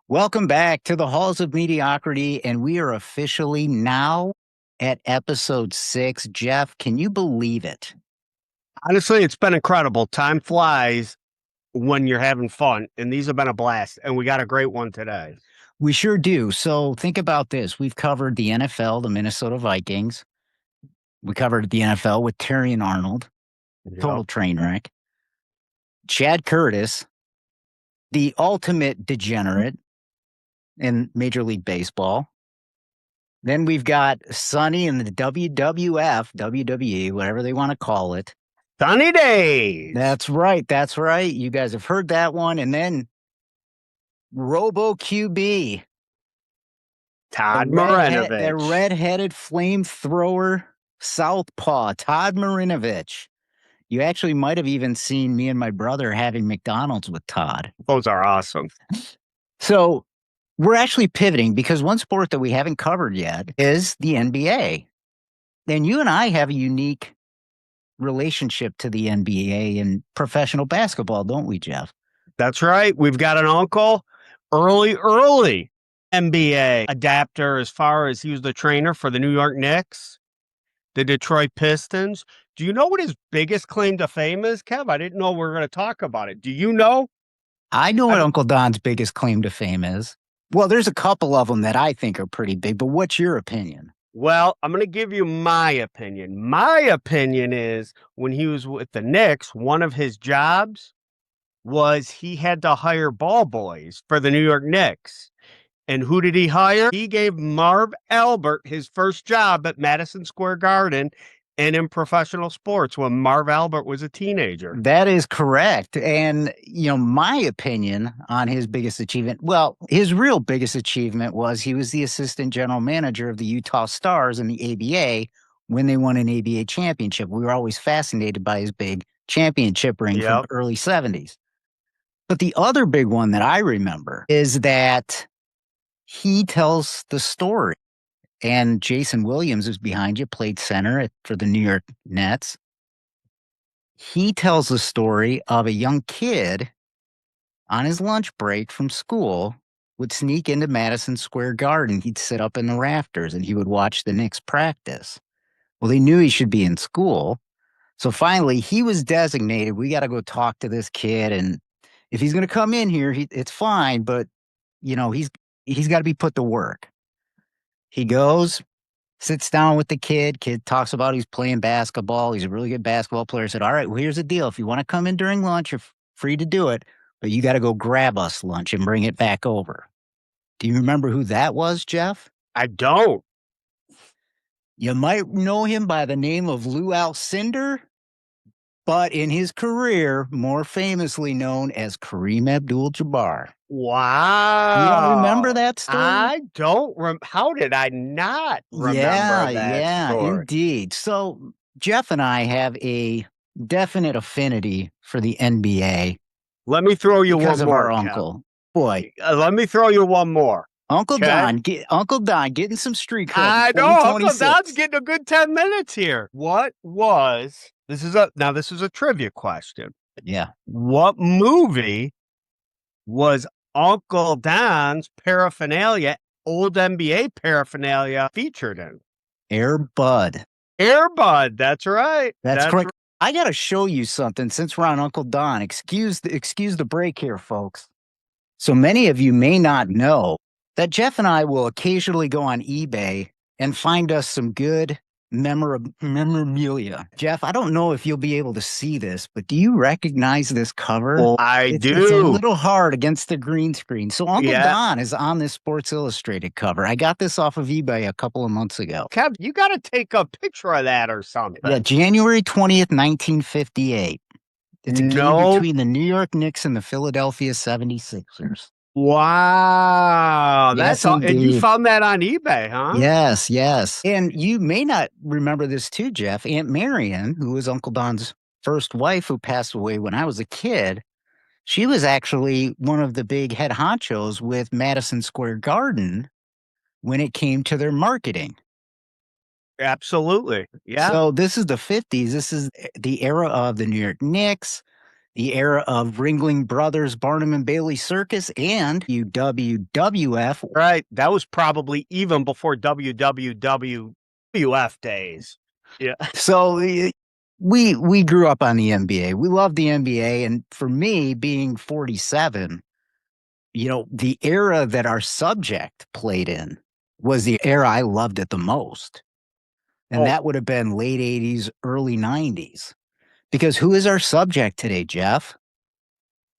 Welcome back to the Halls of Mediocrity, and we are officially now at episode 6. Jeff, can you believe it? Honestly, it's been incredible. Time flies when you're having fun, and these have been a blast, and we got a great one today. We sure do. So think about this. We've covered the NFL, the Minnesota Vikings. We covered the NFL with Terry and Arnold, total train wreck. Chad Curtis, the ultimate degenerate in Major League Baseball. Then we've got Sonny in the WWF, WWE, whatever they want to call it. Sunny days. That's right. That's right. You guys have heard that one. And then Robo QB. Todd Marinovich. The red-headed flamethrower southpaw, Todd Marinovich. You actually might have even seen me and my brother having McDonald's with Todd. Those are awesome. So we're actually pivoting because one sport that we haven't covered yet is the NBA. And you and I have a unique relationship to the NBA and professional basketball, don't we, Jeff? That's right. We've got an uncle, early NBA adapter as far as he was the trainer for the New York Knicks, the Detroit Pistons. Do you know what his biggest claim to fame is, Kev? I didn't know we were going to talk about it. Do you know? I know what Uncle Don's biggest claim to fame is. Well, there's a couple of them that I think are pretty big, but what's your opinion? Well, I'm going to give you my opinion. My opinion is when he was with the Knicks, one of his jobs was he had to hire ball boys for the New York Knicks. And who did he hire? He gave Marv Albert his first job at Madison Square Garden and in professional sports when Marv Albert was a teenager. That is correct. And, my opinion on his biggest achievement, well, his real biggest achievement was he was the assistant general manager of the Utah Stars in the ABA when they won an ABA championship. We were always fascinated by his big championship ring from the early 70s. But the other big one that I remember is that he tells the story. And Jayson Williams is behind you, played center for the New York Nets. He tells the story of a young kid on his lunch break from school would sneak into Madison Square Garden. He'd sit up in the rafters and he would watch the Knicks practice. Well, he knew he should be in school. So finally, he was designated. We got to go talk to this kid. And if he's going to come in here, it's fine. But, he's got to be put to work. He goes, sits down with the kid. Kid talks about he's playing basketball. He's a really good basketball player. Said, all right, well, here's the deal. If you want to come in during lunch, you're free to do it. But you got to go grab us lunch and bring it back over. Do you remember who that was, Jeff? I don't. You might know him by the name of Lou Alcindor, but in his career, more famously known as Kareem Abdul-Jabbar. Wow. You don't remember that story? I don't. How did I not remember that story? Indeed. So Jeff and I have a definite affinity for the NBA. Let me throw you because one of more, our uncle. Boy. Let me throw you one more. Uncle Don getting some street cred. I know. Uncle Don's getting a good 10 minutes here. This is a trivia question. Yeah. What movie was Uncle Don's paraphernalia, old NBA paraphernalia, featured in? Air Bud. Air Bud. That's right. That's correct. I got to show you something since we're on Uncle Don. Excuse the break here, folks. So many of you may not know that Jeff and I will occasionally go on eBay and find us some good memorabilia. Jeff, I don't know if you'll be able to see this, but do you recognize this cover? Oh, I do. It's a little hard against the green screen. So Uncle Don is on this Sports Illustrated cover. I got this off of eBay a couple of months ago. Kev, you got to take a picture of that or something. Yeah, January 20th, 1958. It's a game between the New York Knicks and the Philadelphia 76ers. Wow. And you found that on eBay, huh? Yes. And you may not remember this too, Jeff. Aunt Marion, who was Uncle Don's first wife who passed away when I was a kid, she was actually one of the big head honchos with Madison Square Garden when it came to their marketing. Absolutely. Yeah. So this is the 50s. This is the era of the New York Knicks. The era of Ringling Brothers, Barnum and Bailey Circus, and WWF. Right. That was probably even before WWF days. Yeah. So we grew up on the NBA. We love the NBA, and for me, being 47, the era that our subject played in was the era I loved it the most. And Oh, that would have been late 80s, early 90s. Because who is our subject today, Jeff?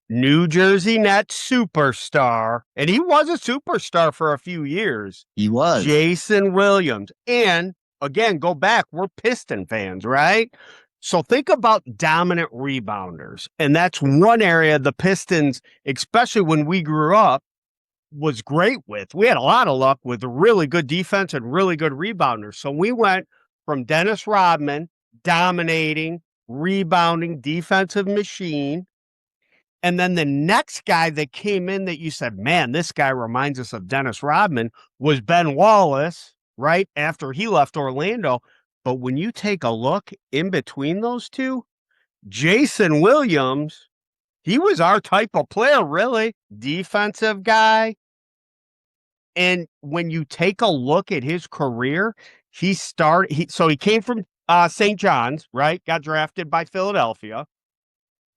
New Jersey Nets superstar. And he was a superstar for a few years. He was. Jayson Williams. And again, go back. We're Piston fans, right? So think about dominant rebounders. And that's one area the Pistons, especially when we grew up, was great with. We had a lot of luck with really good defense and really good rebounders. So we went from Dennis Rodman, dominating, rebounding, defensive machine. And then the next guy that came in that you said, man, this guy reminds us of Dennis Rodman was Ben Wallace, right after he left Orlando. But when you take a look in between those two, Jayson Williams, he was our type of player, really. Defensive guy. And when you take a look at his career, he came from St. John's, right? Got drafted by Philadelphia.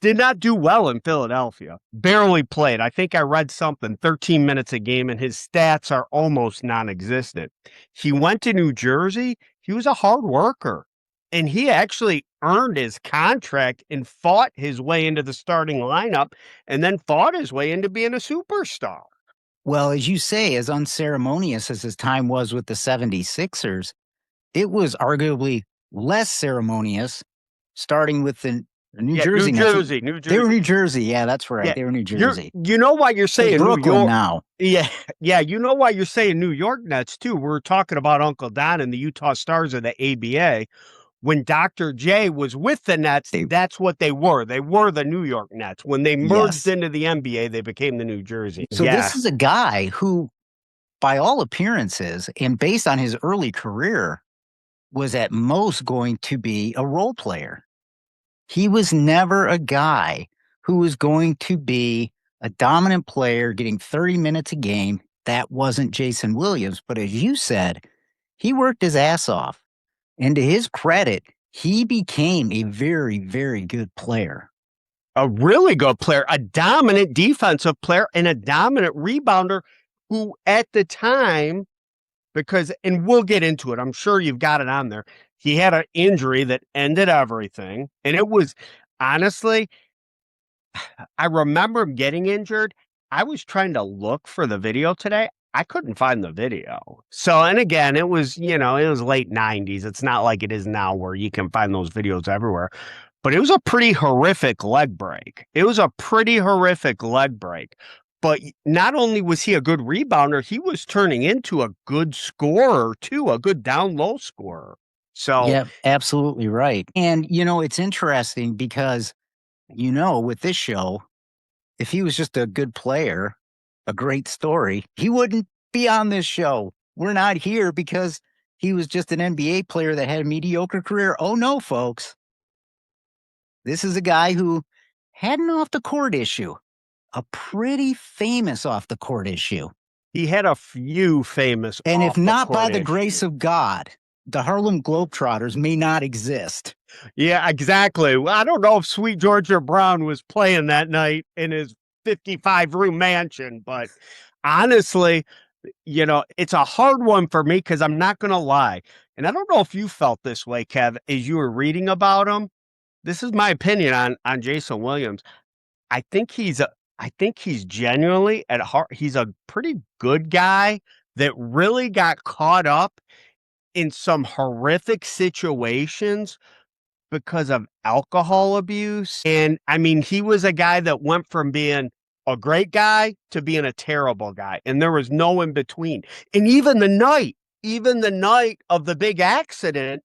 Did not do well in Philadelphia. Barely played. I think I read something, 13 minutes a game, and his stats are almost non-existent. He went to New Jersey. He was a hard worker. And he actually earned his contract and fought his way into the starting lineup and then fought his way into being a superstar. Well, as you say, as unceremonious as his time was with the 76ers, it was arguably less ceremonious starting with the New Jersey. New Jersey. They were New Jersey. Yeah, that's right. Yeah, They were New Jersey. You know why you're saying Brooklyn New York now. Yeah. You know why you're saying New York Nets too. We're talking about Uncle Don and the Utah Stars of the ABA. When Dr. J was with the Nets, that's what they were. They were the New York Nets. When they merged into the NBA, they became the New Jersey. So this is a guy who, by all appearances, and based on his early career, was at most going to be a role player. He was never a guy who was going to be a dominant player getting 30 minutes a game. That wasn't Jayson Williams. But as you said, he worked his ass off. And to his credit, he became a very, very good player. A really good player, a dominant defensive player, and a dominant rebounder who at the time, and we'll get into it, I'm sure you've got it on there, he had an injury that ended everything. And it was, honestly, I remember him getting injured. I was trying to look for the video today. I couldn't find the video. So, and again, it was late 90s. It's not like it is now where you can find those videos everywhere. But it was a pretty horrific leg break. But not only was he a good rebounder, he was turning into a good scorer too, a good down low scorer. So, yeah, absolutely right. And, it's interesting because, with this show, if he was just a good player, a great story, he wouldn't be on this show. We're not here because he was just an NBA player that had a mediocre career. Oh, no, folks. This is a guy who had an off-the-court issue, a pretty famous off-the-court issue. He had a few famous and if not by the grace of God, the Harlem Globetrotters may not exist. Yeah, exactly. I don't know if Sweet Georgia Brown was playing that night in his 55-room mansion, but honestly, it's a hard one for me because I'm not going to lie. And I don't know if you felt this way, Kev, as you were reading about him. This is my opinion on Jayson Williams. I think he's genuinely at heart, he's a pretty good guy that really got caught up in some horrific situations because of alcohol abuse. And I mean, he was a guy that went from being a great guy to being a terrible guy. And there was no in between. And even the night of the big accident,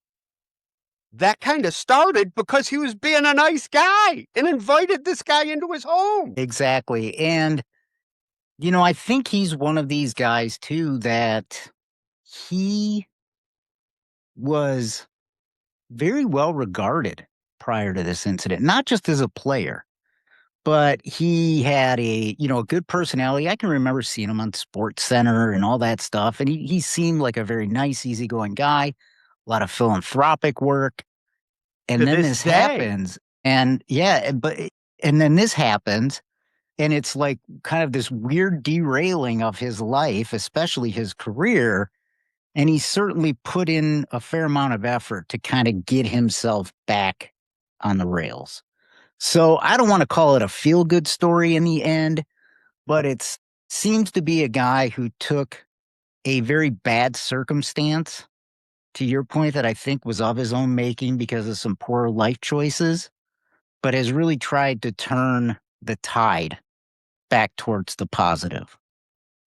that kind of started because he was being a nice guy and invited this guy into his home. Exactly. And, I think he's one of these guys too, that he was very well regarded prior to this incident, not just as a player, but he had a good personality. I can remember seeing him on Sports Center and all that stuff. And he seemed like a very nice, easygoing guy, a lot of philanthropic work. To And then this this day. happens. And yeah, and then this happens. And it's like kind of this weird derailing of his life, especially his career. And he certainly put in a fair amount of effort to kind of get himself back on the rails. So I don't want to call it a feel good story in the end, but it seems to be a guy who took a very bad circumstance, to your point, that I think was of his own making because of some poor life choices, but has really tried to turn the tide back towards the positive.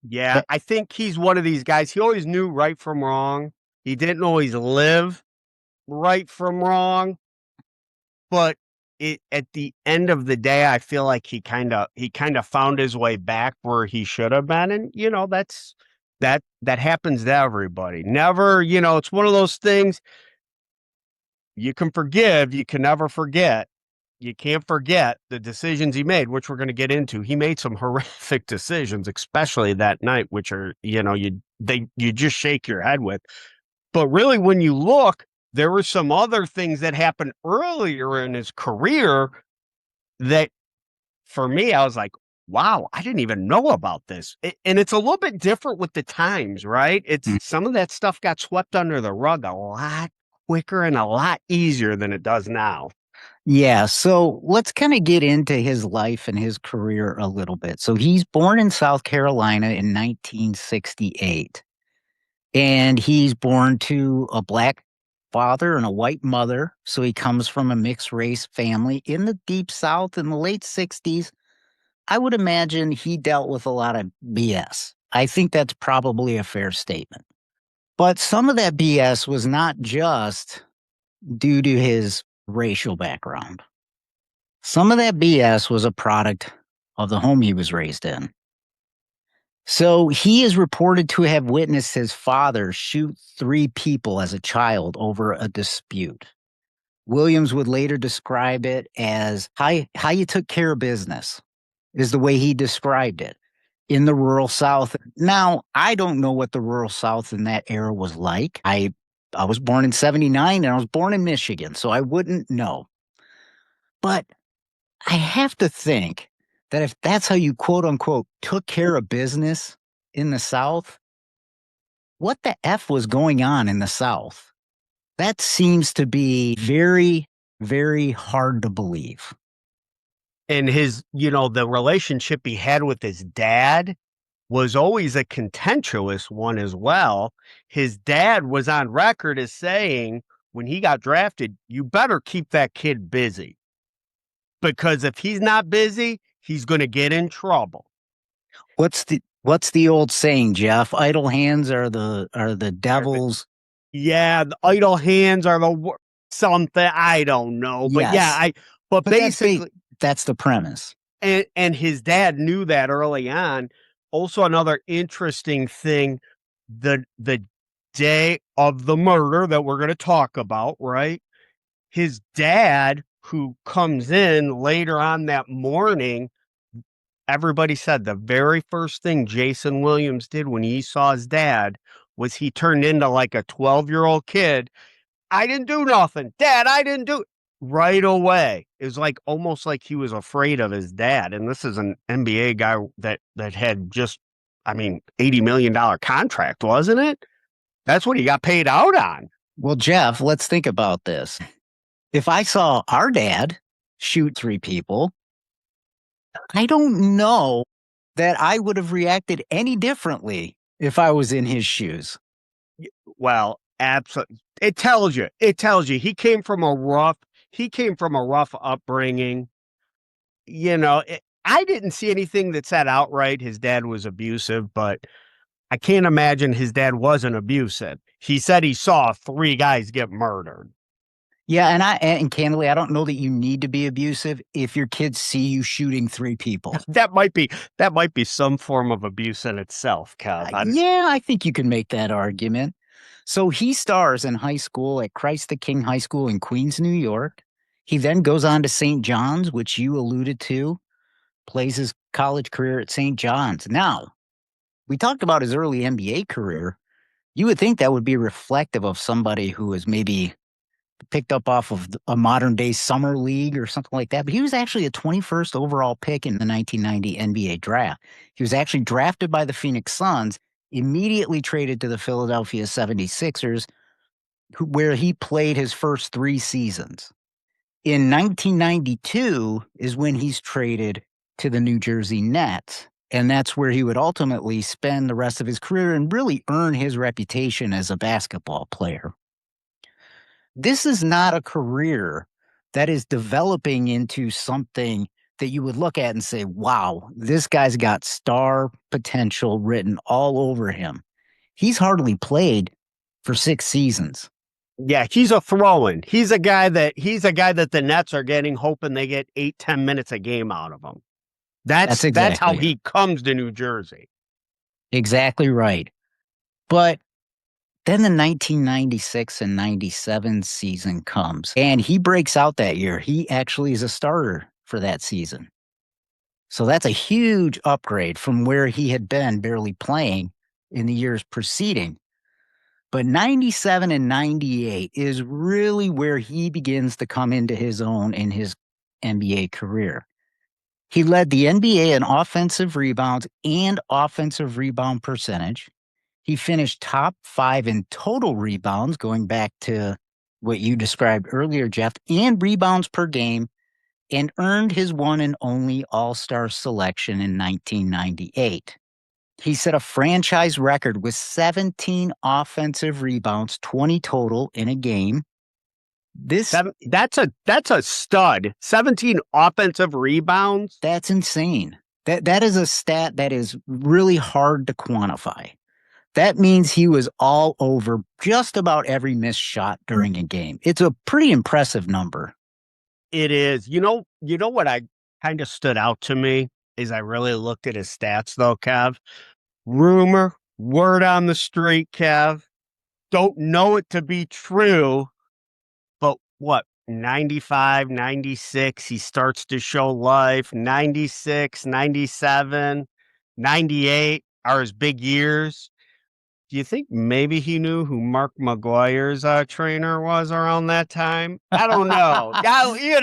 Yeah, Eh, I think he's one of these guys. He always knew right from wrong. He didn't always live right from wrong, but at the end of the day, I feel like he kind of found his way back where he should have been. And that happens to everybody. Never, it's one of those things you can forgive, you can never forget. You can't forget the decisions he made, which we're going to get into. He made some horrific decisions, especially that night, which are, you just shake your head with. But really, when you look, there were some other things that happened earlier in his career that, for me, I was like, wow, I didn't even know about this. And it's a little bit different with the times, right? It's mm, some of that stuff got swept under the rug a lot quicker and a lot easier than it does now. Yeah, so let's kind of get into his life and his career a little bit. So he's born in South Carolina in 1968. And he's born to a black father and a white mother. So he comes from a mixed race family in the deep South in the late 60s. I would imagine he dealt with a lot of BS. I think that's probably a fair statement. But some of that BS was not just due to his racial background. Some of that BS was a product of the home he was raised in. So he is reported to have witnessed his father shoot three people as a child over a dispute. Williams would later describe it as how you took care of business, is the way he described it in the rural South. Now, I don't know what the rural South in that era was like. I was born in 79 and I was born in Michigan, so I wouldn't know. But I have to think that if that's how you quote unquote took care of business in the South, what the F was going on in the South? That seems to be very, very hard to believe. And the relationship he had with his dad was always a contentious one as well. His dad was on record as saying when he got drafted, you better keep that kid busy because if he's not busy, he's going to get in trouble. What's the old saying, Jeff? Idle hands are the devil's. Yeah, the idle hands are something I don't know, but yeah, Yes, but but basically, that's the premise. and his dad knew that early on. Also, another interesting thing, the day of the murder that we're going to talk about, right? His dad, who comes in later on that morning, everybody said the very first thing Jayson Williams did when he saw his dad was he turned into like a 12-year-old kid. I didn't do nothing. Dad, I didn't do it. Right away. It was like almost like he was afraid of his dad. And this is an NBA guy that had just, I mean, $80 million contract, wasn't it? That's what he got paid out on. Well, Jeff, let's think about this. If I saw our dad shoot three people, I don't know that I would have reacted any differently if I was in his shoes. Well, absolutely. It tells you he came from a rough upbringing. I didn't see anything that said outright his dad was abusive, but I can't imagine his dad wasn't abusive. He said he saw three guys get murdered. Yeah, and candidly, I don't know that you need to be abusive if your kids see you shooting three people. That might be some form of abuse in itself, Kev. Yeah, I think you can make that argument. So he stars in high school at Christ the King High School in Queens, New York. He then goes on to St. John's, which you alluded to. plays his college career at St. John's. Now, we talked about his early NBA career. You would think that would be reflective of somebody who was maybe picked up off of a modern day summer league or something like that. But he was actually a 21st overall pick in the 1990 NBA draft. He was actually drafted by the Phoenix Suns, immediately traded to the Philadelphia 76ers, where he played his first 3 seasons. In 1992 is when he's traded to the New Jersey Nets. And that's where he would ultimately spend the rest of his career and really earn his reputation as a basketball player. This is not a career that is developing into something that you would look at and say, wow, this guy's got star potential written all over him. He's hardly played for 6 seasons. Yeah, he's a throw-in. He's a guy that the Nets are getting, hoping they get 8-10 minutes a game out of him. That's how he comes to New Jersey. Exactly right. But then the 1996 and 97 season comes, and he breaks out that year. He actually is a starter for that season. So that's a huge upgrade from where he had been barely playing in the years preceding. But 97 and 98 is really where he begins to come into his own in his NBA career. He led the NBA in offensive rebounds and offensive rebound percentage. He finished top 5 in total rebounds, going back to what you described earlier, Jeff, and rebounds per game, and earned his one and only All-Star selection in 1998. He set a franchise record with 17 offensive rebounds, 20 total in a game. That's a stud. 17 offensive rebounds. That's insane. That is a stat that is really hard to quantify. That means he was all over just about every missed shot during a game. It's a pretty impressive number. It is. You know what I kind of stood out to me is I really looked at his stats though, Kev. Rumor, word on the street, Kev. Don't know it to be true, but what, 95, 96, he starts to show life. 96, 97, 98 are his big years. Do you think maybe he knew who Mark McGuire's trainer was around that time? I don't know.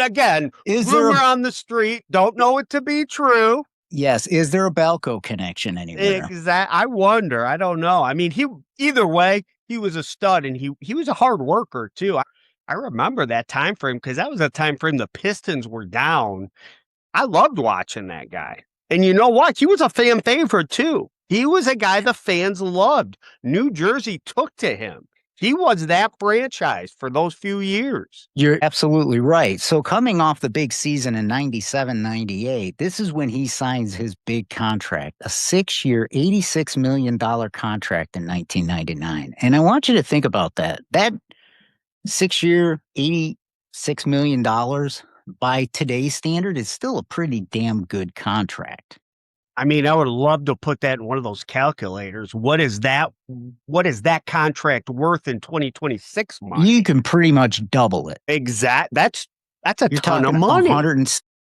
Again, rumor on the street. Don't know it to be true. Yes. Is there a Balco connection anywhere? Exactly. I wonder. I don't know. I mean, either way, he was a stud, and he was a hard worker too. I remember that time frame because that was a time frame the Pistons were down. I loved watching that guy. And you know what? He was a fan favorite too. He was a guy the fans loved. New Jersey took to him. He was that franchise for those few years. You're absolutely right. So coming off the big season in 97, 98, this is when he signs his big contract, a 6-year, $86 million contract in 1999. And I want you to think about that. That 6-year, $86 million by today's standard is still a pretty damn good contract. I mean, I would love to put that in one of those calculators. What is that contract worth in 2026 money? You can pretty much double it. That's a ton of money.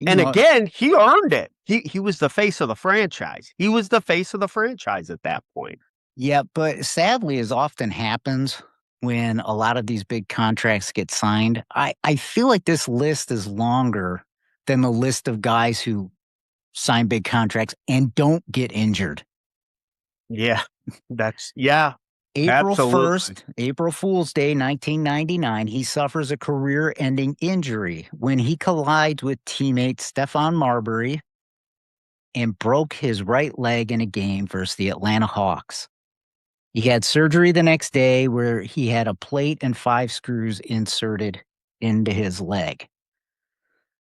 And again, he earned it. He was the face of the franchise. He was the face of the franchise at that point. Yeah, but sadly, as often happens when a lot of these big contracts get signed, I feel like this list is longer than the list of guys who sign big contracts and don't get injured. Yeah, April 1st, April Fool's Day, 1999, he suffers a career-ending injury when he collides with teammate Stephon Marbury and broke his right leg in a game versus the Atlanta Hawks. He had surgery the next day where he had a plate and 5 screws inserted into his leg.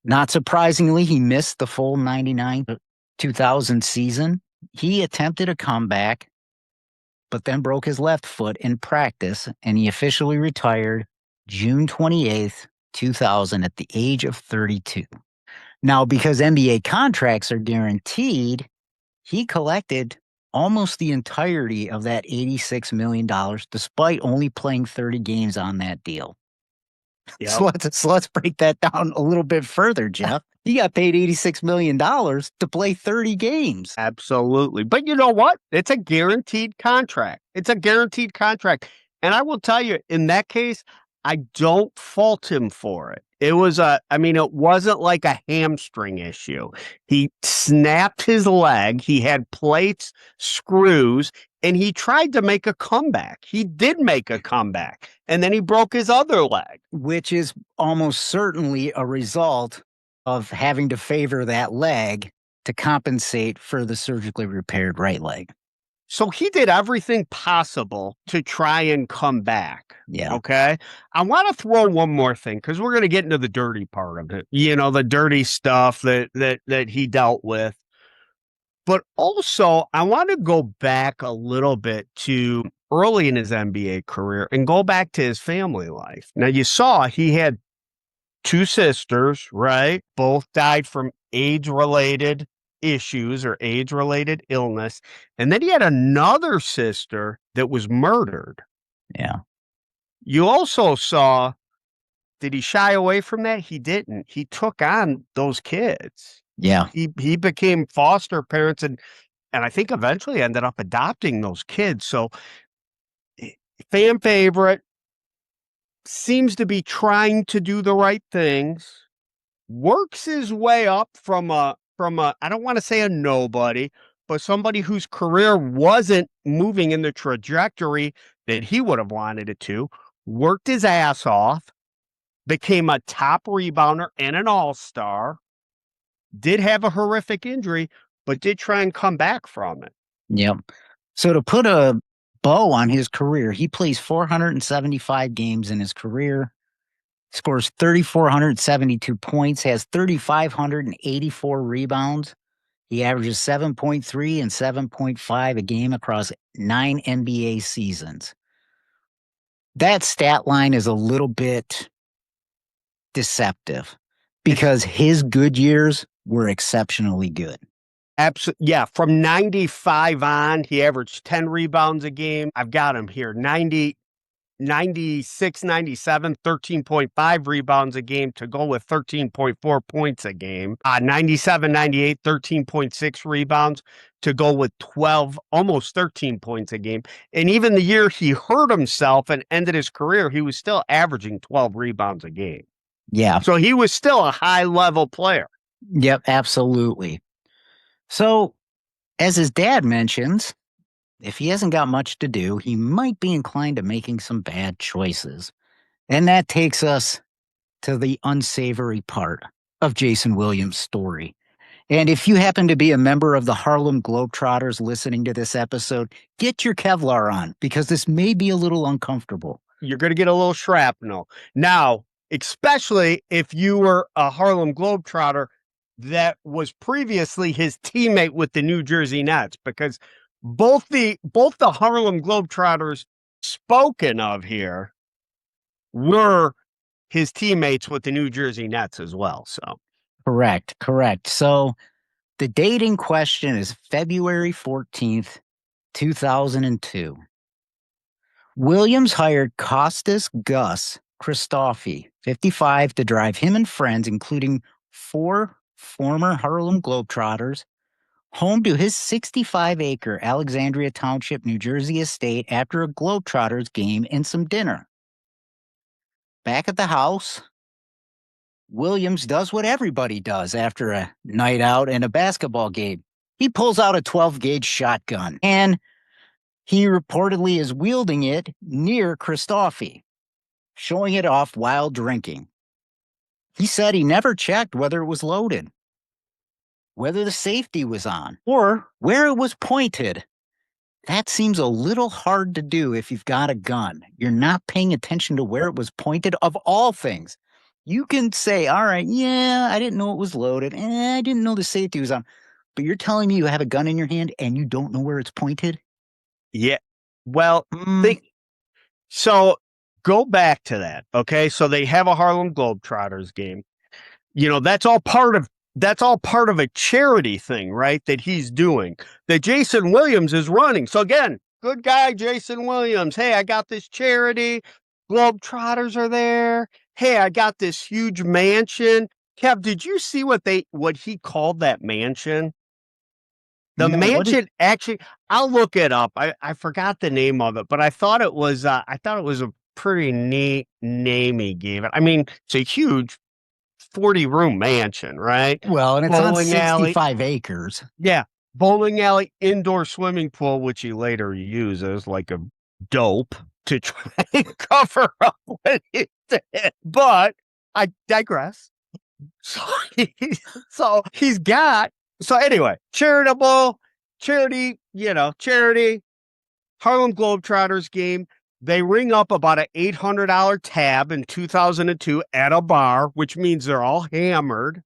Not surprisingly, he missed the full 99-2000 season. He attempted a comeback, but then broke his left foot in practice, and he officially retired June 28th, 2000 at the age of 32. Now, because NBA contracts are guaranteed, he collected almost the entirety of that $86 million, despite only playing 30 games on that deal. Yep. So let's break that down a little bit further, Jeff. He got paid $86 million to play 30 games. Absolutely. But you know what? It's a guaranteed contract. It's a guaranteed contract. And I will tell you, in that case, I don't fault him for it. It wasn't like a hamstring issue. He snapped his leg. He had plates, screws, and he tried to make a comeback. He did make a comeback. And then he broke his other leg. Which is almost certainly a result of having to favor that leg to compensate for the surgically repaired right leg. So he did everything possible to try and come back. Yeah. Okay. I want to throw one more thing because we're going to get into the dirty part of it. The dirty stuff that he dealt with. But also, I want to go back a little bit to early in his NBA career and go back to his family life. Now, you saw he had two sisters, right? Both died from age-related issues or age-related illness. And then he had another sister that was murdered. Yeah. You also saw, did he shy away from that? He didn't. He took on those kids. Yeah. He became foster parents and I think eventually ended up adopting those kids. So fan favorite, seems to be trying to do the right things, works his way up from a I don't want to say a nobody, but somebody whose career wasn't moving in the trajectory that he would have wanted it to, worked his ass off, became a top rebounder and an all-star, did have a horrific injury, but did try and come back from it. Yep. So to put a bow on his career, he plays 475 games in his career, scores 3,472 points, has 3,584 rebounds. He averages 7.3 and 7.5 a game across 9 NBA seasons. That stat line is a little bit deceptive because his good years were exceptionally good. Absolutely. Yeah. From 95 on, he averaged 10 rebounds a game. I've got him here. 96, 97, 13.5 rebounds a game to go with 13.4 points a game. 97, 98, 13.6 rebounds to go with 12, almost 13 points a game. And even the year he hurt himself and ended his career, he was still averaging 12 rebounds a game. Yeah. So he was still a high level player. Yep, absolutely. So, as his dad mentions, if he hasn't got much to do, he might be inclined to making some bad choices. And that takes us to the unsavory part of Jayson Williams' story. And if you happen to be a member of the Harlem Globetrotters listening to this episode, get your Kevlar on because this may be a little uncomfortable. You're going to get a little shrapnel. Now, especially if you were a Harlem Globetrotter that was previously his teammate with the New Jersey Nets, because both the Harlem Globetrotters spoken of here were his teammates with the New Jersey Nets as well. So Correct. So the date in question is February 14th, 2002. Williams hired Costas Gus Christofi, 55, to drive him and friends, including 4 former Harlem Globetrotters, home to his 65-acre Alexandria Township, New Jersey estate after a Globetrotters game and some dinner. Back at the house, Williams does what everybody does after a night out and a basketball game. He pulls out a 12-gauge shotgun, and he reportedly is wielding it near Christofi, showing it off while drinking. He said he never checked whether it was loaded, whether the safety was on, or where it was pointed. That seems a little hard to do if you've got a gun. You're not paying attention to where it was pointed, of all things. You can say, all right, yeah, I didn't know it was loaded. I didn't know the safety was on. But you're telling me you have a gun in your hand and you don't know where it's pointed? yeah, well, so go back to that. Okay, so they have a Harlem Globetrotters game. That's all part of a charity thing, right? That he's doing, that Jayson Williams is running. So again, good guy, Jayson Williams. Hey, I got this charity. Globetrotters are there. Hey, I got this huge mansion. Kev, did you see what he called that mansion? The No, what is mansion actually, I'll look it up. I forgot the name of it, but I thought it was a pretty neat name he gave it. I mean, it's a huge 40-room mansion, right? well, and it's on Bowling alley. 65 acres. Yeah. Bowling alley, indoor swimming pool, which he later uses like a dope to try and cover up what he did. But I digress. So, he's got, so anyway, charity, Harlem Globetrotters game. They ring up about an $800 tab in 2002 at a bar, which means they're all hammered.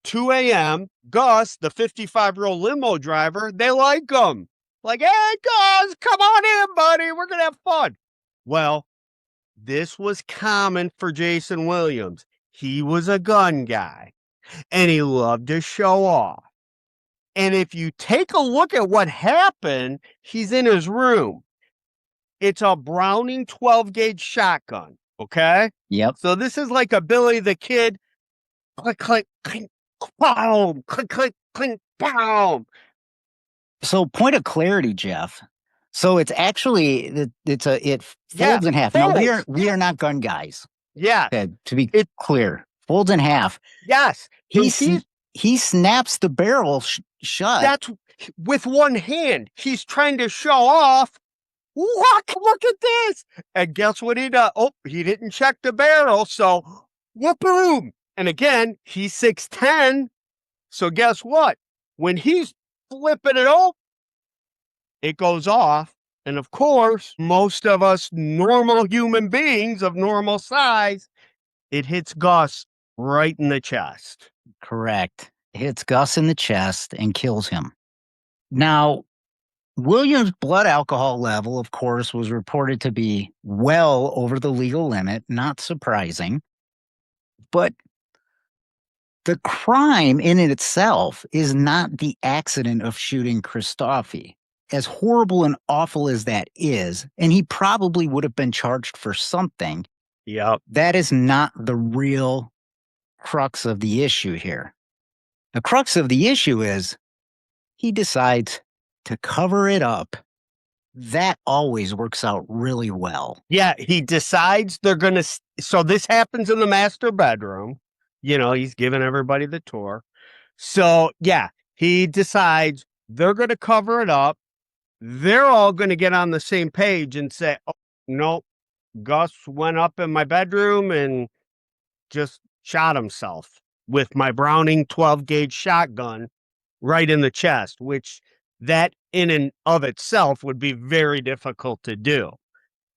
2 a.m., Gus, the 55-year-old limo driver, they like him. Like, hey, Gus, come on in, buddy. We're going to have fun. Well, this was common for Jayson Williams. He was a gun guy, and he loved to show off. And if you take a look at what happened, he's in his room. It's a Browning 12-gauge shotgun, okay? Yep. So this is like a Billy the Kid, click, click, click, boom, click, click, click, boom. So point of clarity, Jeff. So it's actually it folds in half. Now we are not gun guys. Yeah. Okay, to be clear, folds in half. Yes. He snaps the barrel shut. That's with one hand. He's trying to show off. Look at this. And guess what he does? Oh, he didn't check the barrel. So whoop-boom. And again, he's 6'10". So guess what? When he's flipping it off, it goes off. And of course, most of us normal human beings of normal size, it hits Gus right in the chest. Correct. Hits Gus in the chest and kills him. Now, Williams' blood alcohol level, of course, was reported to be well over the legal limit, not surprising. But the crime in itself is not the accident of shooting Christofi. As horrible and awful as that is, and he probably would have been charged for something. Yep. That is not the real crux of the issue here. The crux of the issue is he decides to cover it up. That always works out really well. Yeah, he decides they're going to. So this happens in the master bedroom. He's giving everybody the tour. So, yeah, he decides they're going to cover it up. They're all going to get on the same page and say, oh, nope, Gus went up in my bedroom and just shot himself with my Browning 12-gauge shotgun right in the chest, which that in and of itself would be very difficult to do.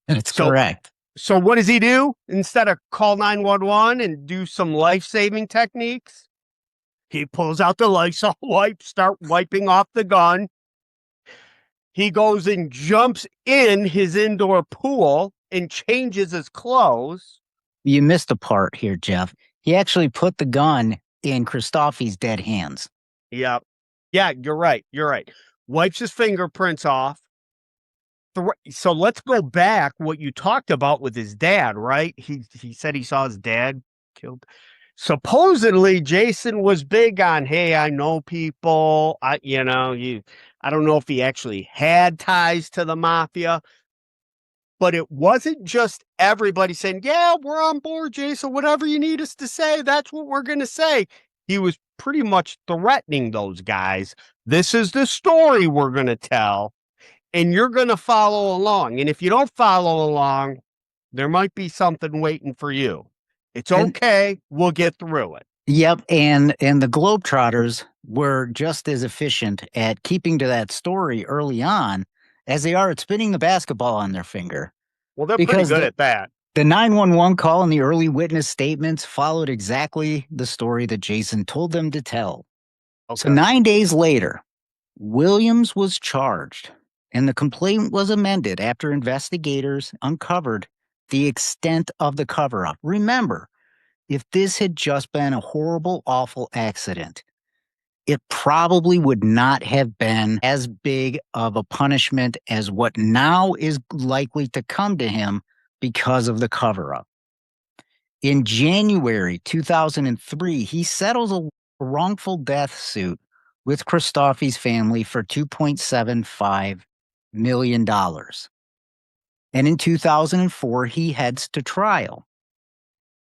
That's correct. So what does he do? Instead of call 911 and do some life-saving techniques, he pulls out the Lysol wipe, start wiping off the gun. He goes and jumps in his indoor pool and changes his clothes. You missed a part here, Jeff. He actually put the gun in Christofi's dead hands. Yep. Yeah, you're right. Wipes his fingerprints off. So let's go back what you talked about with his dad, right? He said he saw his dad killed. Supposedly, Jayson was big on, hey, I know people. I don't know if he actually had ties to the mafia, but it wasn't just everybody saying, yeah, we're on board, Jayson, whatever you need us to say, that's what we're going to say. He was pretty much threatening those guys. This is the story we're going to tell, and you're going to follow along. And if you don't follow along, there might be something waiting for you. It's okay. We'll get through it. Yep. And the Globetrotters were just as efficient at keeping to that story early on as they are at spinning the basketball on their finger. Well, they're pretty good at that. The 911 call and the early witness statements followed exactly the story that Jayson told them to tell. Okay. So 9 days later, Williams was charged, and the complaint was amended after investigators uncovered the extent of the cover-up. Remember, if this had just been a horrible, awful accident, it probably would not have been as big of a punishment as what now is likely to come to him because of the cover up. In January 2003, he settles a wrongful death suit with Christoffi's family for $2.75 million. And in 2004, he heads to trial.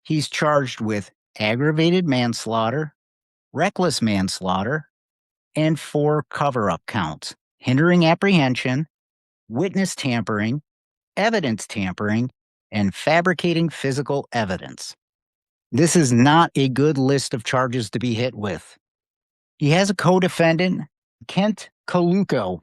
He's charged with aggravated manslaughter, reckless manslaughter, and 4 cover up counts: hindering apprehension, witness tampering, evidence tampering, and fabricating physical evidence. This is not a good list of charges to be hit with. He has a co-defendant, Kent Coluco,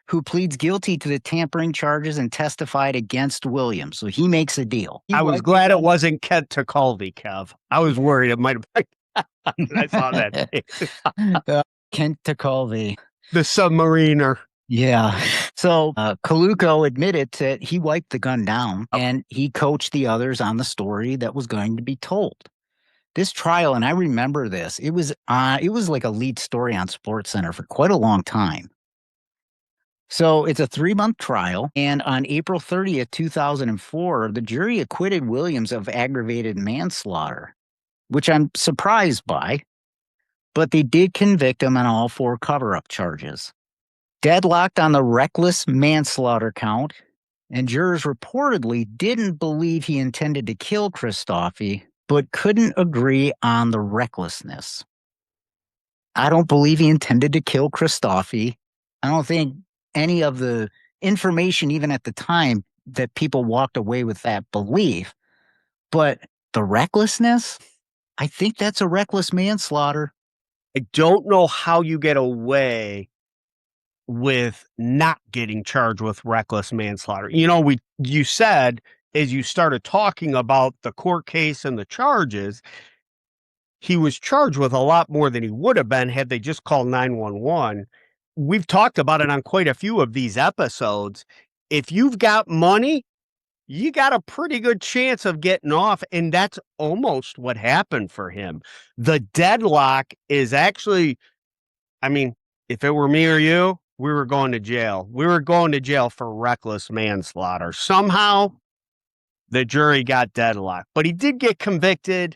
who pleads guilty to the tampering charges and testified against Williams. So he makes a deal. I was glad it wasn't Kent Tekulve, Kev. I was worried it might have been. I saw that. Kent Tekulve. The submariner. Yeah. So Coluco admitted that he wiped the gun down and he coached the others on the story that was going to be told. This trial, and I remember this, it was like a lead story on SportsCenter for quite a long time. So it's a 3-month trial, and on April 30th, 2004, the jury acquitted Williams of aggravated manslaughter, which I'm surprised by, but they did convict him on all 4 cover-up charges. Deadlocked on the reckless manslaughter count, and jurors reportedly didn't believe he intended to kill Christoffi, but couldn't agree on the recklessness. I don't believe he intended to kill Christoffi. I don't think any of the information, even at the time, that people walked away with that belief. But the recklessness, I think that's a reckless manslaughter. I don't know how you get away with not getting charged with reckless manslaughter. You said, as you started talking about the court case and the charges, he was charged with a lot more than he would have been had they just called 911. We've talked about it on quite a few of these episodes. If you've got money, you got a pretty good chance of getting off, and that's almost what happened for him. The deadlock is actually, if it were me or you, we were going to jail. We were going to jail for reckless manslaughter. Somehow, the jury got deadlocked, but he did get convicted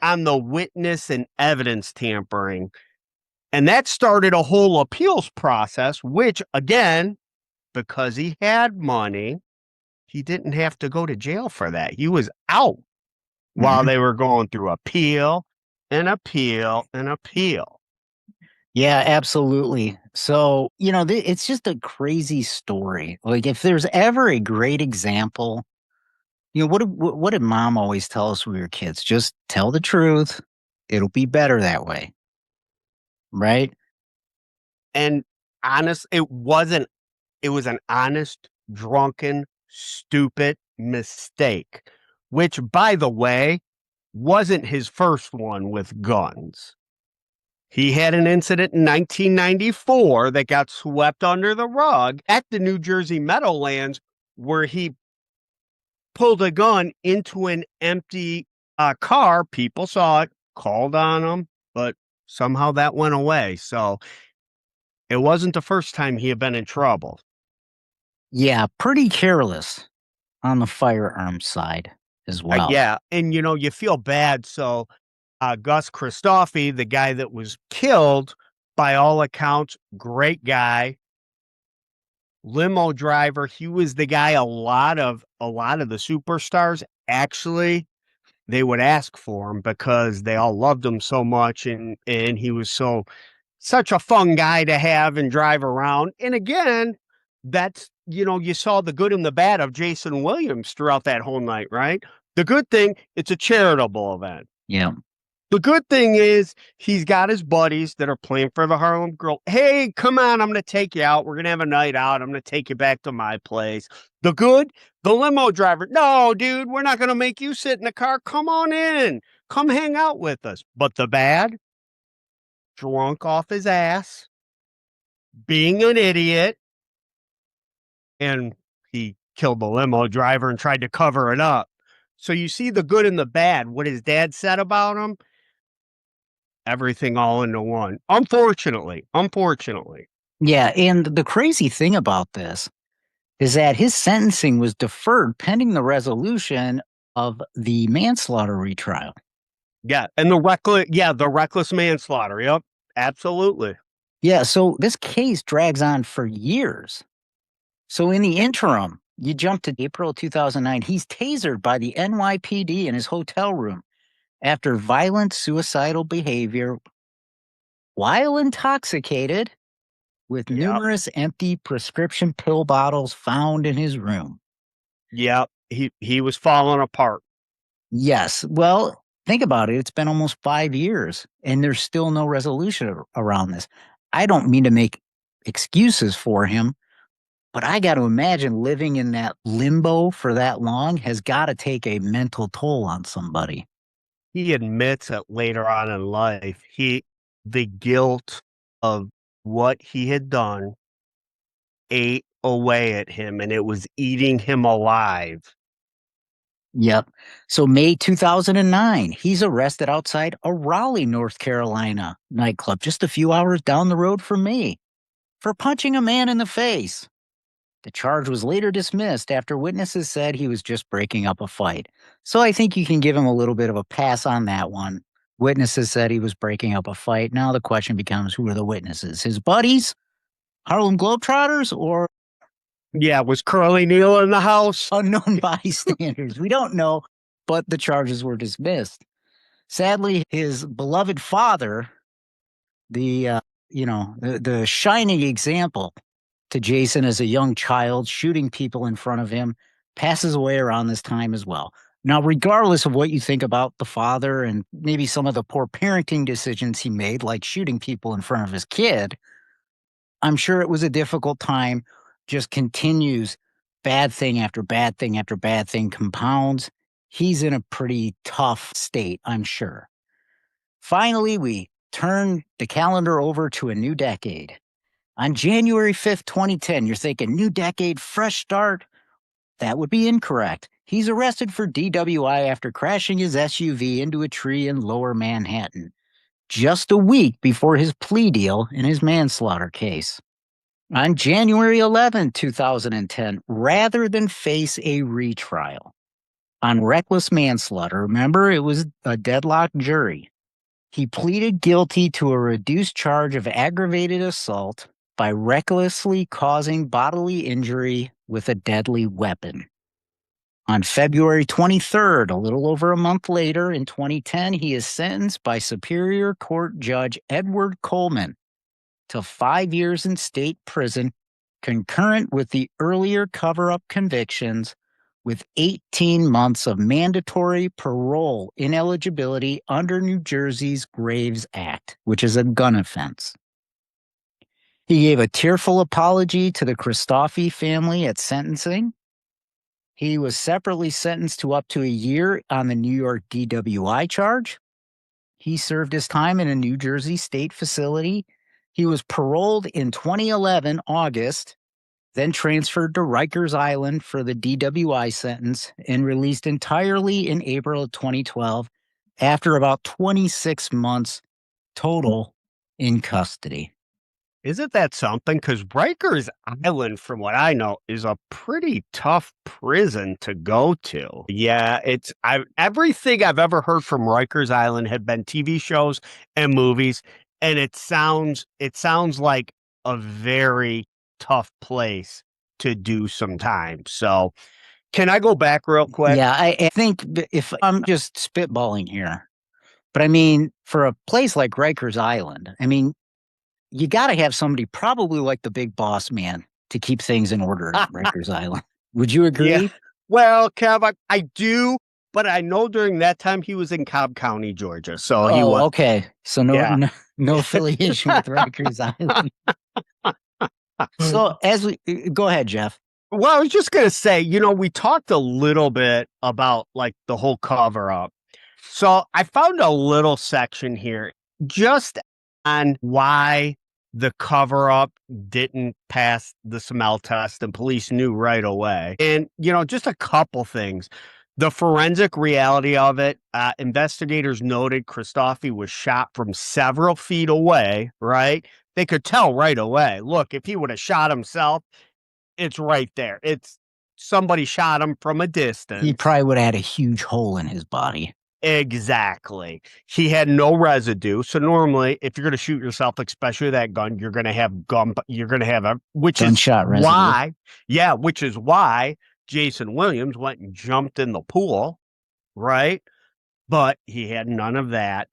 on the witness and evidence tampering. And that started a whole appeals process, which, again, because he had money, he didn't have to go to jail for that. He was out while they were going through appeal and appeal and appeal. Yeah, absolutely. So, it's just a crazy story. Like, if there's ever a great example, what did mom always tell us when we were kids? Just tell the truth. It'll be better that way. Right? And it was an honest, drunken, stupid mistake, which, by the way, wasn't his first one with guns. He had an incident in 1994 that got swept under the rug at the New Jersey Meadowlands, where he pulled a gun into an empty car. People saw it, called on him, but somehow that went away. So it wasn't the first time he had been in trouble. Yeah, pretty careless on the firearms side as well. Yeah, and you feel bad. So Gus Christoffi, the guy that was killed, by all accounts, great guy, limo driver. He was the guy a lot of the superstars, actually, they would ask for him because they all loved him so much, and he was such a fun guy to have and drive around. And again, that's, you saw the good and the bad of Jayson Williams throughout that whole night, right? The good thing, it's a charitable event. Yeah. The good thing is he's got his buddies that are playing for the Harlem Girl. Hey, come on, I'm going to take you out. We're going to have a night out. I'm going to take you back to my place. The good, the limo driver. No, dude, we're not going to make you sit in the car. Come on in. Come hang out with us. But the bad, drunk off his ass, being an idiot, and he killed the limo driver and tried to cover it up. So you see the good and the bad. What his dad said about him, everything all into one. Unfortunately. Yeah, and the crazy thing about this is that his sentencing was deferred pending the resolution of the manslaughter retrial. Yeah, and the reckless manslaughter. Yep, absolutely. Yeah, so this case drags on for years. So in the interim, you jump to April 2009, he's tasered by the NYPD in his hotel room after violent suicidal behavior while intoxicated with Yep, numerous empty prescription pill bottles found in his room. yep. He was falling apart. Yes. Well, think about it. It's been almost 5 years and there's still no resolution around this. I don't mean to make excuses for him, but I got to imagine living in that limbo for that long has got to take a mental toll on somebody. He admits it later on in life. The guilt of what he had done ate away at him, and it was eating him alive. Yep. So, May 2009, he's arrested outside a Raleigh, North Carolina nightclub just a few hours down the road from me for punching a man in the face. The charge was later dismissed after witnesses said he was just breaking up a fight. So I think you can give him a little bit of a pass on that one. Witnesses said he was breaking up a fight. Now the question becomes, who are the witnesses? His buddies, Harlem Globetrotters, or Yeah, was Curly Neal in the house? unknown bystanders? We don't know, but the charges were dismissed. Sadly, his beloved father, the shining example to Jayson as a young child, shooting people in front of him, passes away around this time as well. Now, regardless of what you think about the father and maybe some of the poor parenting decisions he made, like shooting people in front of his kid, I'm sure it was a difficult time, just continues bad thing after bad thing after bad thing compounds. He's in a pretty tough state, I'm sure. Finally, we turn the calendar over to a new decade. On January 5th, 2010, you're thinking new decade, fresh start. That would be incorrect. He's arrested for DWI after crashing his SUV into a tree in lower Manhattan, just a week before his plea deal in his manslaughter case. On January 11, 2010, rather than face a retrial on reckless manslaughter, remember it was a deadlocked jury, he pleaded guilty to a reduced charge of aggravated assault by recklessly causing bodily injury with a deadly weapon. On February 23rd, a little over a month later in 2010, he is sentenced by Superior Court Judge Edward Coleman to 5 years in state prison, concurrent with the earlier cover up convictions, with 18 months of mandatory parole ineligibility under New Jersey's Graves Act, which is a gun offense. He gave a tearful apology to the Christoffi family at sentencing. He was separately sentenced to up to a year on the New York DWI charge. He served his time in a New Jersey state facility. He was paroled in 2011 August, then transferred to Rikers Island for the DWI sentence and released entirely in April of 2012 after about 26 months total in custody. Isn't that something? Because Rikers Island, from what I know, is a pretty tough prison to go to. Yeah, everything I've ever heard from Rikers Island had been TV shows and movies, and it sounds like a very tough place to do some time. So, can I go back real quick? Yeah, I think if I'm just spitballing here, but I mean, for a place like Rikers Island, I mean, you got to have somebody probably like the big boss man to keep things in order at Rikers Island. Would you Yeah. agree? Well, Kev, I do, but I know during that time he was in Cobb County, Georgia. So he Oh, was, okay. So no, yeah. no affiliation with Rikers Island. So as we go ahead, Jeff. Well, I was just going to say, we talked a little bit about like the whole cover up. So I found a little section here just on why the cover up didn't pass the smell test and police knew right away. And, just a couple things. The forensic reality of it, investigators noted Christoffi was shot from several feet away, right? They could tell right away. Look, if he would have shot himself, It's right there. It's somebody shot him from a He distance. probably would have had a huge hole in his body. Exactly. He had no residue. So normally, if you're going to shoot yourself, especially that gun, you're going to have gun. You're going to have which is Gunshot residue. why, yeah, which is why Jayson Williams went and jumped in the pool, right? But he had none of that.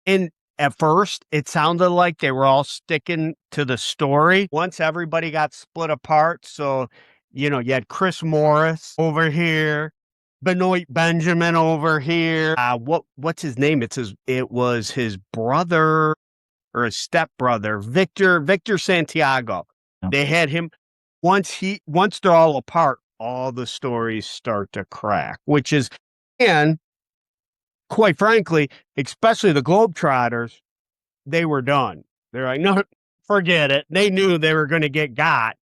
And at first, it sounded like they were all sticking to the story. Once everybody got split apart, so you had Chris Morris over here, Benoit Benjamin over here. What's his name? It was his brother or his stepbrother, Victor Santiago. They had him once they're all apart, all the stories start to crack, which is, and quite frankly, especially the Globetrotters, they were done. They're like, no, forget it. They knew they were going to get got,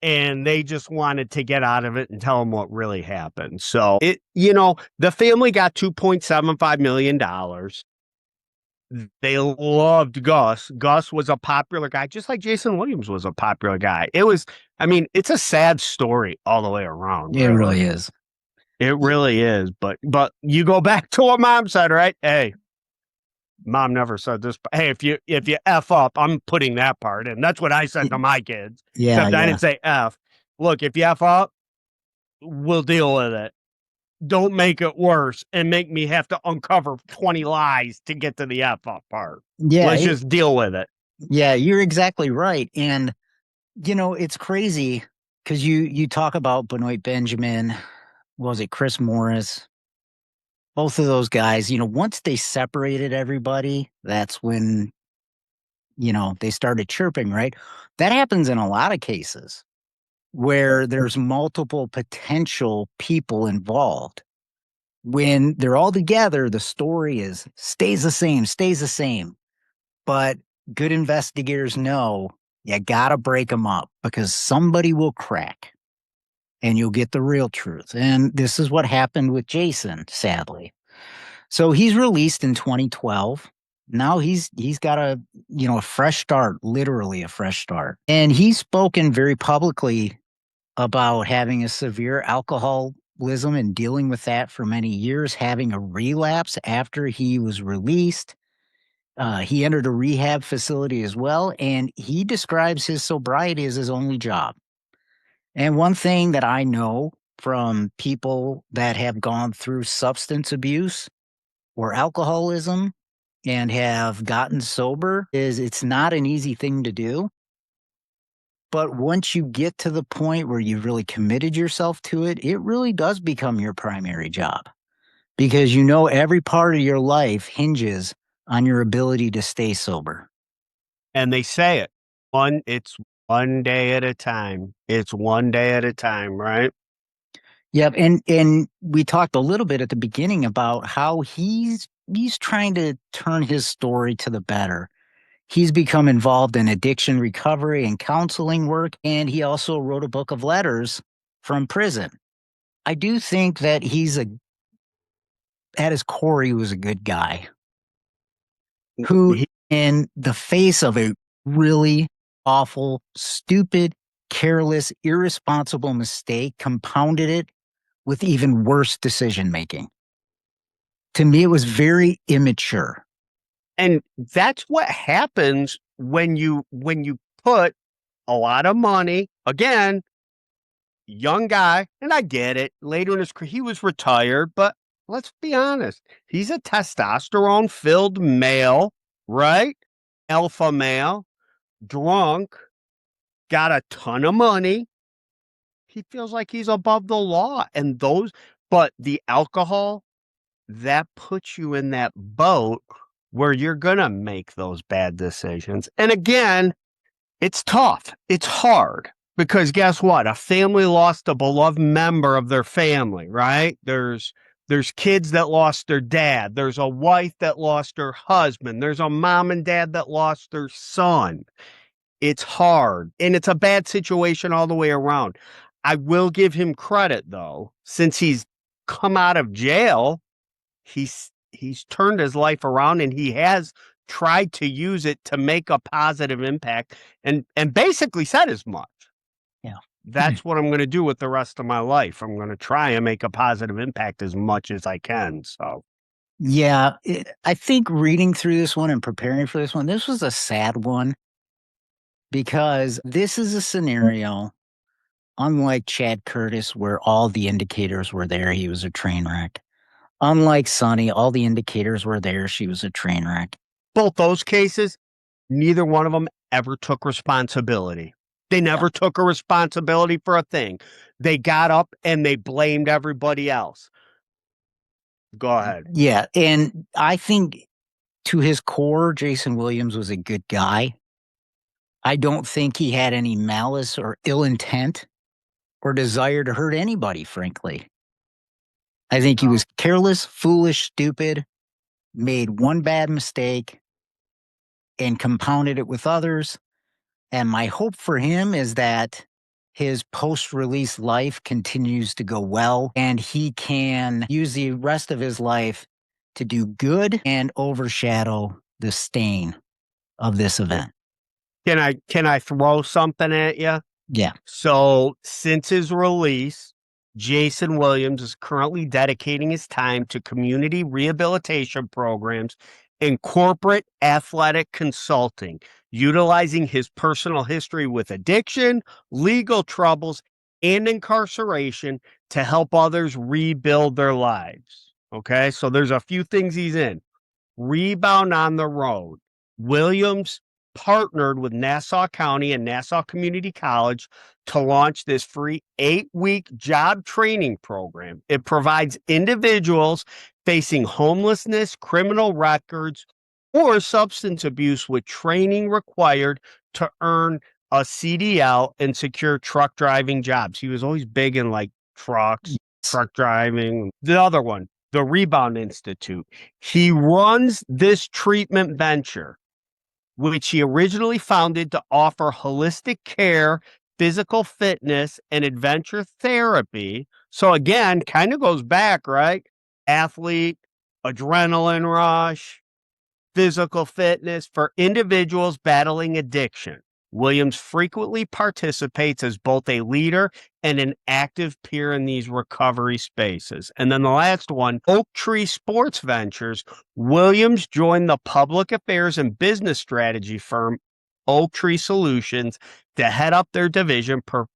and they just wanted to get out of it and tell them what really happened. So the family got $2.75 million. They loved Gus. Gus was a popular guy, just like Jayson Williams was a popular guy. It's a sad story all the way around. It really is. It really is. But you go back to what Mom said, right? Hey, Mom never said this. But hey, if you F up, I'm putting that part in. That's what I said to my kids. Yeah, Except I didn't say F. Look, if you F up, we'll deal with it. Don't make it worse and make me have to uncover 20 lies to get to the F up part. Yeah. Let's just deal with it. Yeah, you're exactly right. And, it's crazy because you talk about Benoit Benjamin, was it Chris Morris? Both of those guys, once they separated everybody, that's when, they started chirping, right? That happens in a lot of cases where there's multiple potential people involved. When they're all together, the story stays the same. But good investigators know you gotta break them up because somebody will crack and you'll get the real truth. And this is what happened with Jayson, sadly. So he's released in 2012. Now he's got a fresh start, literally a fresh start. And he's spoken very publicly about having a severe alcoholism and dealing with that for many years, having a relapse after he was released. He entered a rehab facility as well, and he describes his sobriety as his only job. And one thing that I know from people that have gone through substance abuse or alcoholism and have gotten sober is it's not an easy thing to do. But once you get to the point where you've really committed yourself to it, it really does become your primary job because every part of your life hinges on your ability to stay sober. And they say it's one day at a time. It's one day at a time, right? Yep. And we talked a little bit at the beginning about how he's trying to turn his story to the better. He's become involved in addiction recovery and counseling work, and he also wrote a book of letters from prison. I do think that at his core, he was a good guy who, in the face of a really awful, stupid, careless, irresponsible mistake, compounded it with even worse decision making. To me, it was very immature. And that's what happens when you put a lot of money, again, young guy, and I get it. Later in his career, he was retired, but let's be honest. He's a testosterone-filled male, right? Alpha male, drunk, got a ton of money. He feels like he's above the law. But the alcohol, that puts you in that boat where you're going to make those bad decisions. And again, it's tough. It's hard because guess what? A family lost a beloved member of their family, right? There's kids that lost their dad. There's a wife that lost her husband. There's a mom and dad that lost their son. It's hard and it's a bad situation all the way around. I will give him credit though, since he's come out of jail, he's turned his life around and he has tried to use it to make a positive impact and basically said as much. Yeah. that's what I'm going to do with the rest of my life. I'm going to try and make a positive impact as much as I can. So, Yeah, I think reading through this one and preparing for this one, this was a sad one because this is a scenario, unlike Chad Curtis, where all the indicators were there, he was a train wreck. Unlike Sonny, all the indicators were there, she was a train wreck. both those cases, neither one of them ever took responsibility. They never took a responsibility for a thing. They got up and they blamed everybody else. Go ahead. Yeah, and I think to his core, Jayson Williams was a good guy. I don't think he had any malice or ill intent or desire to hurt anybody, frankly. I think he was careless, foolish, stupid, made one bad mistake and compounded it with others. And my hope for him is that his post-release life continues to go well and he can use the rest of his life to do good and overshadow the stain of this event. Can I throw something at you? Yeah. So, since his release, Jayson Williams is currently dedicating his time to community rehabilitation programs and corporate athletic consulting, utilizing his personal history with addiction, legal troubles, and incarceration to help others rebuild their lives. Okay, so there's a few things he's in. Rebound on the road. Williams partnered with Nassau County and Nassau Community College to launch this free 8-week job training program. It provides individuals facing homelessness, criminal records, or substance abuse with training required to earn a CDL and secure truck driving jobs. He was always big in like trucks, truck driving. The other one, the Rebound Institute. He runs this treatment venture, which he originally founded to offer holistic care, physical fitness, and adventure therapy. So again, kind of goes back, right? Athlete, adrenaline rush, physical fitness for individuals battling addiction. Williams frequently participates as both a leader and an active peer in these recovery spaces. And then the last one, Oak Tree Sports Ventures. Williams joined the public affairs and business strategy firm Oak Tree Solutions to head up their division for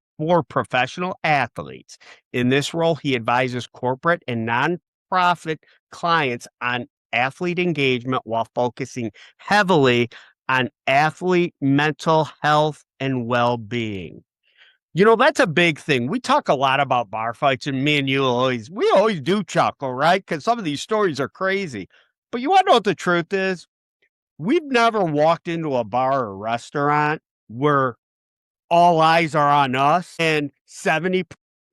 professional athletes. In this role, he advises corporate and nonprofit clients on athlete engagement while focusing heavily on athlete mental health and well-being. You know, that's a big thing. We talk a lot about bar fights, and me and you we always do chuckle, right? Because some of these stories are crazy. But you want to know what the truth is? We've never walked into a bar or restaurant where all eyes are on us and 70%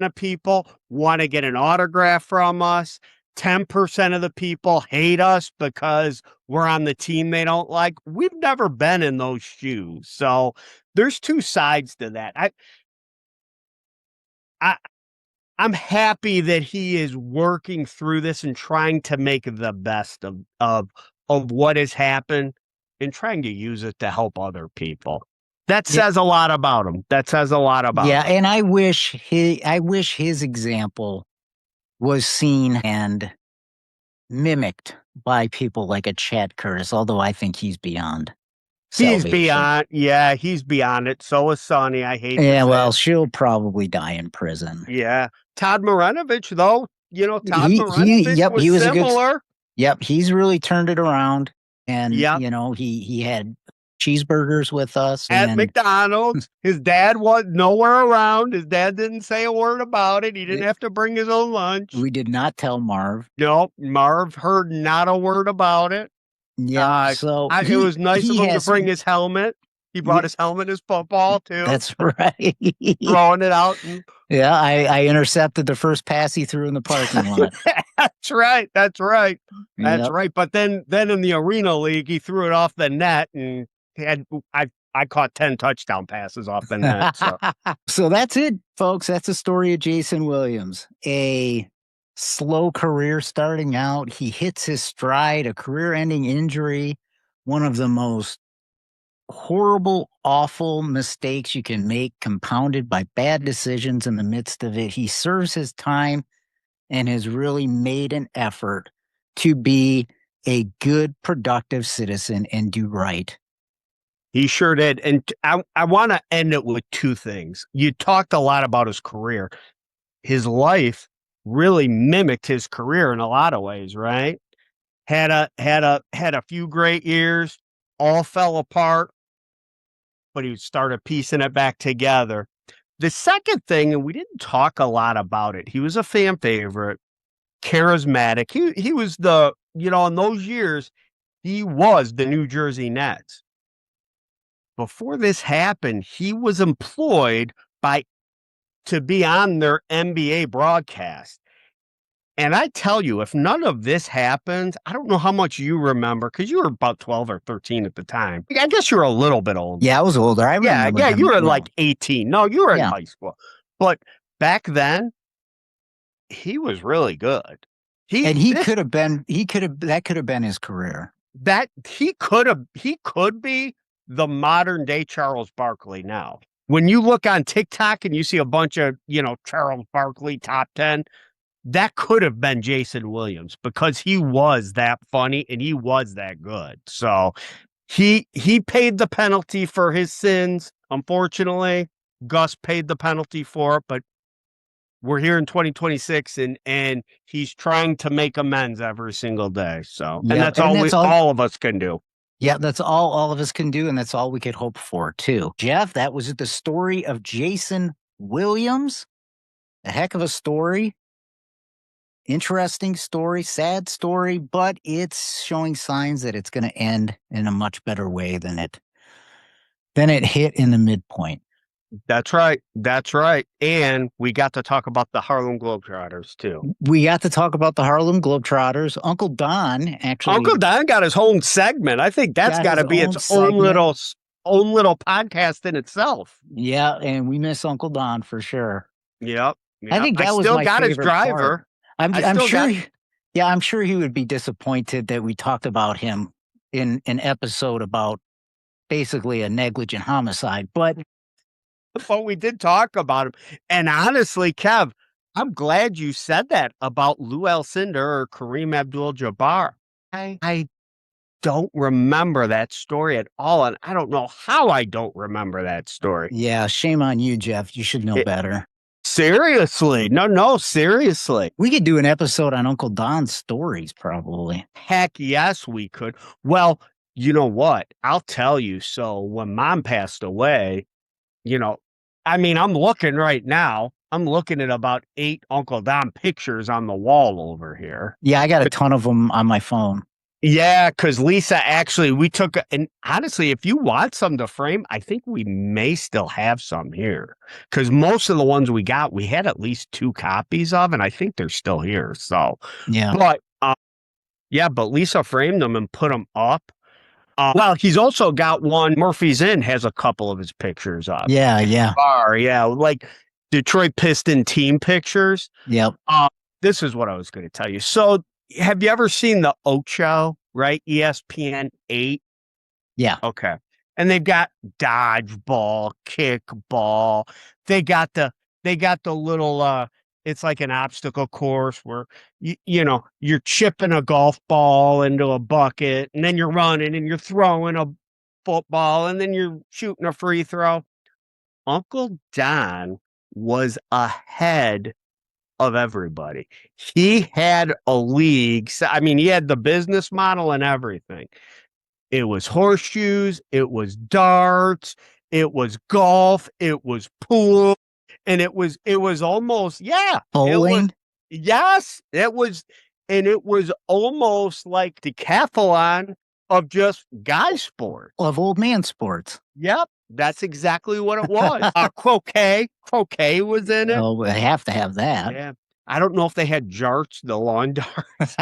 of people want to get an autograph from us. 10% of the people hate us because we're on the team they don't like. We've never been in those shoes. So there's two sides to that. I'm happy that he is working through this and trying to make the best of what has happened and trying to use it to help other people. That says a lot about him. That says a lot about him. And I wish his example was seen and mimicked by people like a Chad Curtis, although I think he's beyond salvation. He's beyond it. So is Sonny. I hate she'll probably die in prison. Yeah. Todd Marinovich, though, Marinovich was similar. He's really turned it around. And, he had cheeseburgers with us. At McDonald's. His dad was nowhere around. His dad didn't say a word about it. He didn't have to bring his own lunch. We did not tell Marv. No, Marv heard not a word about it. Yeah, it was nice of him to bring his helmet. He brought his helmet, his football, too. That's right. Throwing it out. I intercepted the first pass he threw in the parking lot. That's right. That's right. But then in the Arena League, he threw it off the net, and I caught 10 touchdown passes off the net. So. So that's it, folks. That's the story of Jayson Williams. A slow career starting out. He hits his stride, a career-ending injury, one of the most horrible, awful mistakes you can make, compounded by bad decisions in the midst of it. He serves his time and has really made an effort to be a good, productive citizen and do right. He sure did. And I want to end it with two things. You talked a lot about his career. His life really mimicked his career in a lot of ways, right? Had a few great years, all fell apart, but he started piecing it back together. The second thing, and we didn't talk a lot about it, he was a fan favorite, charismatic. He was in those years, he was the New Jersey Nets. Before this happened, he was employed to be on their NBA broadcast. And I tell you, if none of this happens, I don't know how much you remember, because you were about 12 or 13 at the time. I guess you were a little bit older. Yeah, I was older. I remember. Yeah, you were like 18. No, you were in Yeah. high school. But back then, he was really good. That could have been his career. He could be the modern day Charles Barkley now. When you look on TikTok and you see a bunch of, Charles Barkley top 10, that could have been Jayson Williams, because he was that funny and he was that good. So he paid the penalty for his sins. Unfortunately, Gus paid the penalty for it, but we're here in 2026 and he's trying to make amends every single day. So, and that's all of us can do. Yeah, that's all of us can do, and that's all we could hope for too. Jeff, that was the story of Jayson Williams. A heck of a story. Interesting story, sad story, but it's showing signs that it's going to end in a much better way than it hit in the midpoint. That's right. That's right. And we got to talk about the Harlem Globetrotters too. We got to talk about the Harlem Globetrotters. Uncle Don got his own segment. I think that's got to be its own little podcast in itself. Yeah, and we miss Uncle Don for sure. Yep. I think that was my favorite his driver. Part. I'm sure. Yeah, I'm sure he would be disappointed that we talked about him in an episode about basically a negligent homicide, but we did talk about him. And honestly, Kev, I'm glad you said that about Lou Alcindor or Kareem Abdul-Jabbar. I don't remember that story at all, and I don't know how I don't remember that story. Yeah, shame on you, Jeff. You should know better. Seriously. No, seriously. We could do an episode on Uncle Don's stories, probably. Heck yes, we could. Well, you know what? I'll tell you. So when Mom passed away, I'm looking right now. I'm looking at about 8 Uncle Don pictures on the wall over here. Yeah, I got a ton of them on my phone. Yeah, because Lisa, actually, we took, and honestly, if you want some to frame, I think we may still have some here. Because most of the ones we got, we had at least 2 copies of, and I think they're still here. So, yeah. But Lisa framed them and put them up. Well, he's also got one. Murphy's Inn has a couple of his pictures up. Yeah. Like Detroit Piston team pictures. Yep. This is what I was going to tell you. So, have you ever seen the Ocho, right? ESPN 8? Yeah. Okay. And they've got dodgeball, kickball. They got the little it's like an obstacle course where you're chipping a golf ball into a bucket, and then you're running and you're throwing a football, and then you're shooting a free throw. Uncle Don was ahead of everybody. He had a league. He had the business model and everything. It was horseshoes, it was darts, it was golf, it was pool, and it was almost, bowling. It was almost like decathlon of just guy sports. Of old man sports. Yep. That's exactly what it was. Croquet was in it. Oh, they have to have that. Yeah. I don't know if they had jarts, the lawn darts.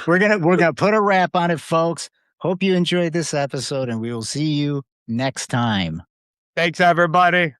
We're gonna put a wrap on it, folks. Hope you enjoyed this episode, and we will see you next time. Thanks, everybody.